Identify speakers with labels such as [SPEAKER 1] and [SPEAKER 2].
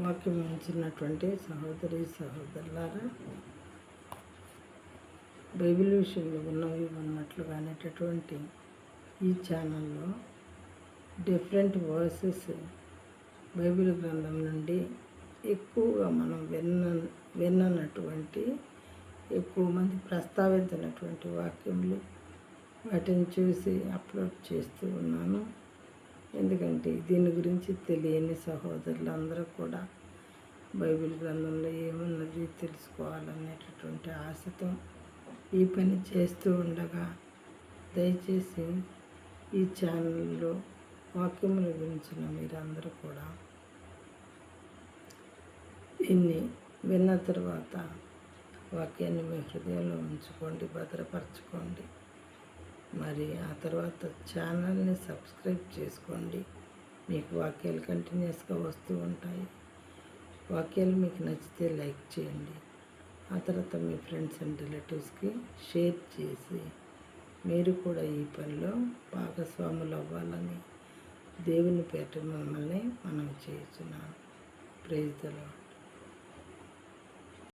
[SPEAKER 1] వాక్యం ఉంచినటువంటి సహోదరి సహోదరులారా, బైబిల్ విషయంలో ఉన్నవి ఉన్నట్లుగా అనేటటువంటి ఈ ఛానల్లో డిఫరెంట్ వర్సెస్ బైబిల్ గ్రంథం నుండి ఎక్కువగా మనం విన్నటువంటి ఎక్కువ మంది ప్రస్తావించినటువంటి వాక్యములు వాటిని చూసి అప్లోడ్ చేస్తూ ఉన్నాను. ఎందుకంటే దీని గురించి తెలియని సహోదరులందరూ కూడా బైబిల్ గ్రంథంలో ఏమున్నది తెలుసుకోవాలనేటటువంటి ఆశతో ఈ పని చేస్తూ ఉండగా, దయచేసి ఈ ఛానల్లో వాక్యముల గురించిన మీరందరూ కూడా దీన్ని విన్న తర్వాత వాక్యాన్ని మీ హృదయంలో ఉంచుకోండి, భద్రపరచుకోండి. మరి ఆ తర్వాత ఛానల్ని సబ్స్క్రైబ్ చేసుకోండి. మీకు వాక్యాలు కంటిన్యూస్గా వస్తూ ఉంటాయి. వాక్యాలు మీకు నచ్చితే లైక్ చేయండి. ఆ తర్వాత మీ ఫ్రెండ్స్ అండ్ రిలేటివ్స్కి షేర్ చేసి మీరు కూడా ఈ పనిలో భాగస్వాములు అవ్వాలని దేవుని పేట మిమ్మల్ని మనం చేస్తున్నాను. Praise the lord.